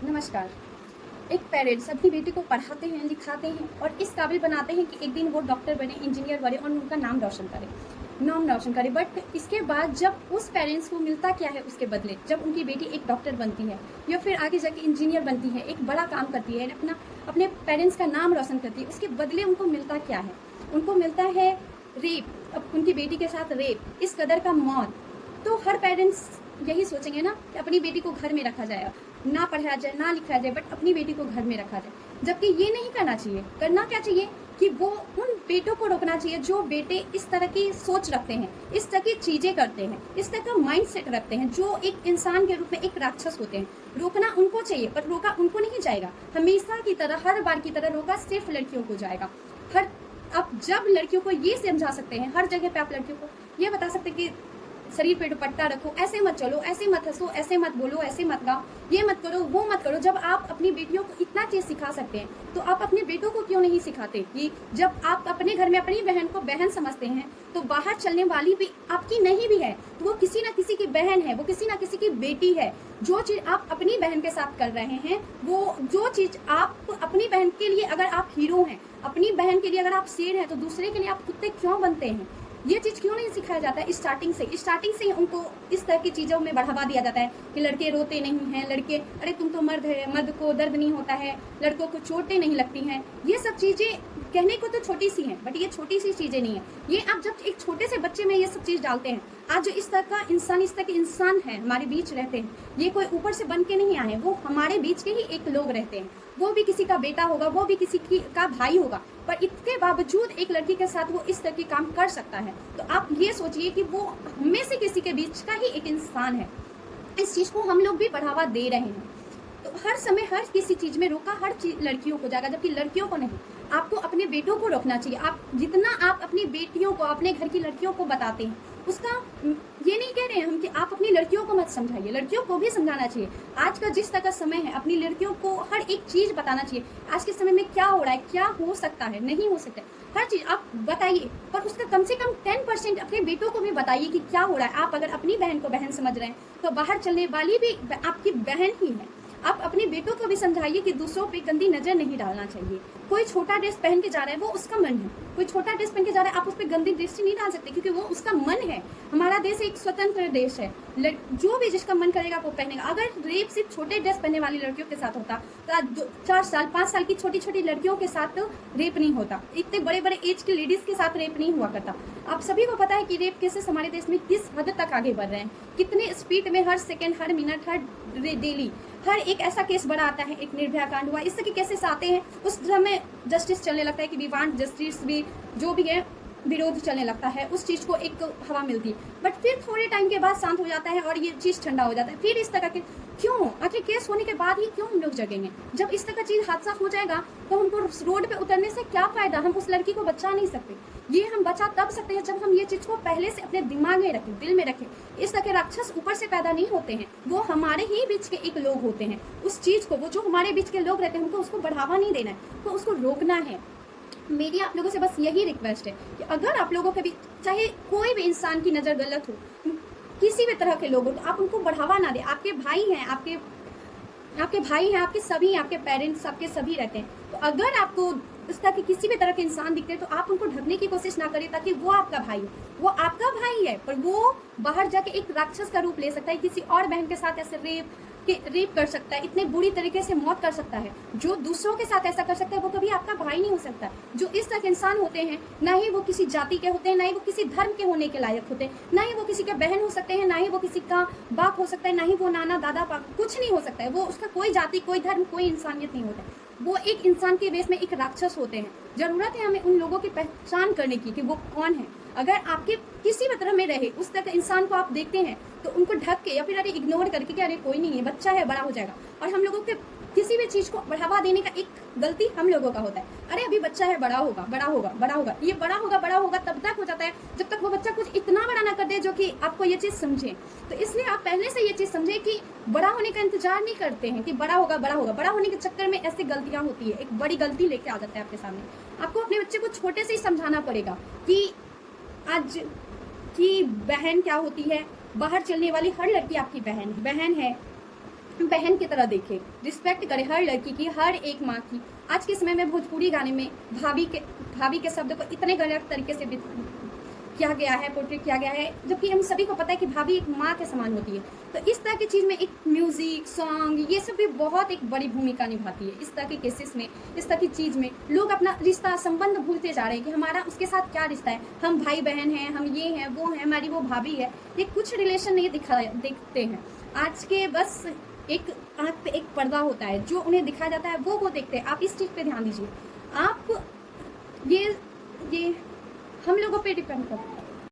नमस्कार। एक पेरेंट्स अपनी बेटी को पढ़ाते हैं, लिखाते हैं और इस काबिल बनाते हैं कि एक दिन वो डॉक्टर बने, इंजीनियर बने और उनका नाम रोशन करे। बट इसके बाद जब उस पेरेंट्स को मिलता क्या है उसके बदले, जब उनकी बेटी एक डॉक्टर बनती है या फिर आगे जाके इंजीनियर बनती है, एक बड़ा काम करती है, अपने पेरेंट्स का नाम रोशन करती है, उसके बदले उनको मिलता क्या है? उनको मिलता है रेप। अब उनकी बेटी के साथ रेप, इस कदर का मौत। तो हर पेरेंट्स यही सोचेंगे ना कि अपनी बेटी को घर में रखा जाए, ना पढ़ाया जाए, ना लिखाया जाए, बट अपनी बेटी को घर में रखा जाए। जबकि ये नहीं करना चाहिए। करना क्या चाहिए कि वो उन बेटों को रोकना चाहिए जो बेटे इस तरह की सोच रखते हैं, इस तरह की चीजें करते हैं, इस तरह का माइंड सेट रखते हैं, जो एक इंसान के रूप में एक राक्षस होते हैं। रोकना उनको चाहिए, पर रोका उनको नहीं जाएगा। हमेशा की तरह, हर बार की तरह रोका सिर्फ लड़कियों को जाएगा। हर आप जब लड़कियों को ये समझा सकते हैं, हर जगह पे आप लड़कियों को ये बता सकते हैं कि शरीर पे दुपट्टा रखो, ऐसे मत चलो, ऐसे मत हंसो, ऐसे मत बोलो, ऐसे मत गाओ, ये मत करो, वो मत करो। जब आप अपनी बेटियों को इतना चीज सिखा सकते हैं तो आप अपने बेटों को क्यों नहीं सिखाते? कि जब आप अपने घर में अपनी बहन को बहन समझते हैं तो बाहर चलने वाली भी आपकी नहीं भी है तो वो किसी ना किसी की बहन है, वो किसी ना किसी की बेटी है। जो चीज आप अपनी बहन के साथ कर रहे हैं, वो जो चीज आप अपनी बहन के लिए, अगर आप हीरो हैं, अपनी बहन के लिए अगर आप शेर हैं, तो दूसरे के लिए आप कुत्ते क्यों बनते हैं? ये चीज क्यों नहीं सिखाया जाता है? स्टार्टिंग से ही उनको इस तरह की चीजों में बढ़ावा दिया जाता है कि लड़के रोते नहीं हैं, लड़के, अरे तुम तो मर्द है, मर्द को दर्द नहीं होता है, लड़कों को चोटें नहीं लगती हैं। ये सब चीजें कहने को तो छोटी सी हैं, बट ये छोटी सी चीजें नहीं है। ये आप जब एक छोटे से बच्चे में ये सब चीज डालते हैं, आज जो इस तरह का इंसान, इस तरह के इंसान है, हमारे बीच रहते हैं, ये कोई ऊपर से बन के नहीं आए, वो हमारे बीच के ही एक लोग रहते हैं। वो भी किसी का बेटा होगा, वो भी किसी का भाई होगा, पर इसके बावजूद एक लड़की के साथ वो इस तरह के काम कर सकता है। तो आप ये सोचिए कि वो हमें से किसी के बीच का ही एक इंसान है। इस चीज को हम लोग भी बढ़ावा दे रहे हैं। तो हर समय हर किसी चीज में रोका हर चीज लड़कियों को जाएगा, जबकि लड़कियों को नहीं। आपको अपने बेटों को रोकना चाहिए। आप जितना आप अपनी बेटियों को, अपने घर की लड़कियों को बताते हैं, उसका ये नहीं कह रहे हैं हम कि आप अपनी लड़कियों को मत समझाइए, लड़कियों को भी समझाना चाहिए। आज का जिस तरह का समय है, अपनी लड़कियों को हर एक चीज बताना चाहिए। आज के समय में क्या हो रहा है, क्या हो सकता है, नहीं हो सकता है, हर चीज आप बताइए। पर उसका कम से कम 10% अपने बेटों को भी बताइए कि क्या हो रहा है। आप अगर अपनी बहन को बहन समझ रहे हैं तो बाहर चलने वाली भी आपकी बहन ही है। आप अपने बेटों को भी समझाइए कि दूसरों पे गंदी नजर नहीं डालना चाहिए। कोई छोटा ड्रेस पहन के जा रहा है, वो उसका मन है। कोई छोटा ड्रेस पहन के जा रहा है, आप उस पर गंदी दृष्टि नहीं डाल सकते, क्योंकि वो उसका मन है। हमारा देश एक स्वतंत्र देश है। जो भी जिसका मन करेगा वो पहनेगा। अगर रेप सिर्फ छोटे ड्रेस पहनने वाली लड़कियों के साथ होता तो आज 4 साल 5 साल की छोटी छोटी लड़कियों के साथ तो रेप नहीं होता, इतने बड़े बड़े एज की लेडीज के साथ रेप नहीं हुआ करता। आप सभी को पता है कि रेप केसेस हमारे देश में किस हद तक आगे बढ़ रहे हैं, कितने स्पीड में, हर सेकेंड, हर मिनट, हर डेली हर एक ऐसा केस बड़ा आता है। एक निर्भया कांड हुआ, इस तरह के केसेस आते हैं, उस समय जस्टिस चलने लगता है कि वी वांट जस्टिस, भी जो भी है विरोध चलने लगता है, उस चीज को एक हवा मिलती है। बट फिर थोड़े टाइम के बाद शांत हो जाता है और ये चीज ठंडा हो जाता है। फिर इस तरह के क्यों? आखिर केस होने के बाद ही क्यों हम लोग जगेंगे? जब इस तरह का चीज हादसा हो जाएगा तो हमको रोड पे उतरने से क्या फायदा? हम उस लड़की को बचा नहीं सकते। ये हम बचा तब सकते हैं जब हम ये चीज को पहले से अपने दिमाग में रखें, दिल में रखें। इस तरह के राक्षस ऊपर से पैदा नहीं होते हैं, वो हमारे ही बीच के एक लोग होते हैं। उस चीज को, वो जो हमारे बीच के लोग रहते हैं, हमको उसको बढ़ावा नहीं देना है, तो उसको रोकना है। मेरी आप लोगों से बस यही रिक्वेस्ट है कि अगर आप लोगों के भी, चाहे कोई भी इंसान की नज़र गलत हो, किसी भी तरह के लोग हो, तो आप उनको बढ़ावा ना दें। आपके भाई हैं, आपके भाई हैं, आपके सभी, आपके पेरेंट्स, आपके सभी रहते हैं। तो अगर आपको इस तरह के किसी भी तरह के इंसान दिखते हैं तो आप उनको ढकने की कोशिश ना करें, ताकि वो आपका भाई है। वो आपका भाई है, पर वो बाहर जाके एक राक्षस का रूप ले सकता है, किसी और बहन के साथ ऐसे रेप कर सकता है, इतने बुरी तरीके से मौत कर सकता है। जो दूसरों के साथ ऐसा कर सकता है वो कभी आपका भाई नहीं हो सकता। जो इस तरह के इंसान होते हैं, ना ही वो किसी जाति के होते हैं, ना ही वो किसी धर्म के होने के लायक होते हैं, ना ही वो किसी के बहन हो सकते हैं, ना ही वो किसी का बाप हो सकता है, ना ही वो नाना दादा कुछ नहीं हो सकता है। वो उसका कोई जाति, कोई धर्म, कोई इंसानियत नहीं होता है। वो एक इंसान के बेस में एक राक्षस होते हैं। जरूरत है हमें उन लोगों की पहचान करने की कि वो कौन है। अगर आपके किसी भी तरह में रहे, उस तरह के इंसान को आप देखते हैं तो उनको ढक के या फिर अरे इग्नोर करके कि अरे कोई नहीं है, बच्चा है, बड़ा हो जाएगा। और हम लोगों के किसी भी चीज को बढ़ावा देने का एक गलती हम लोगों का होता है। अरे अभी बच्चा है, बड़ा होगा, बड़ा होगा, बड़ा होगा। ये बड़ा होगा, बड़ा होगा तब तक हो जाता है जब तक वो बच्चा कुछ इतना बड़ा ना कर दे जो कि आपको ये चीज समझे। तो इसलिए आप पहले से ये चीज समझे कि बड़ा होने का इंतजार नहीं करते हैं कि बड़ा होगा, बड़ा होगा। बड़ा होने के चक्कर में ऐसी गलतियां होती है, एक बड़ी गलती लेके आ जाता है आपके सामने। आपको अपने बच्चे को छोटे से ही समझाना पड़ेगा कि आज की बहन क्या होती है। बाहर चलने वाली हर लड़की आपकी बहन है। बहन की तरह देखे, रिस्पेक्ट करे हर लड़की की, हर एक माँ की। आज के समय में भोजपुरी गाने में भाभी के शब्द को इतने गलत तरीके से किया गया है, पोर्ट्रेट किया गया है, जबकि हम सभी को पता है कि भाभी एक माँ के समान होती है। तो इस तरह की चीज़ में एक म्यूज़िक, सॉन्ग, ये सब भी बहुत एक बड़ी भूमिका निभाती है। इस तरह के केसेस में, इस तरह की चीज़ में लोग अपना रिश्ता, संबंध भूलते जा रहे हैं कि हमारा उसके साथ क्या रिश्ता है, हम भाई बहन हैं, हम ये हैं, वो हैं, हमारी वो भाभी है। ये कुछ रिलेशन नहीं देखते हैं। आज के बस एक आँख पे एक पर्दा होता है, जो उन्हें दिखाया जाता है वो देखते हैं। आप इस चीज़ पे ध्यान दीजिए। आप ये हम लोगों पे डिपेंड करता है।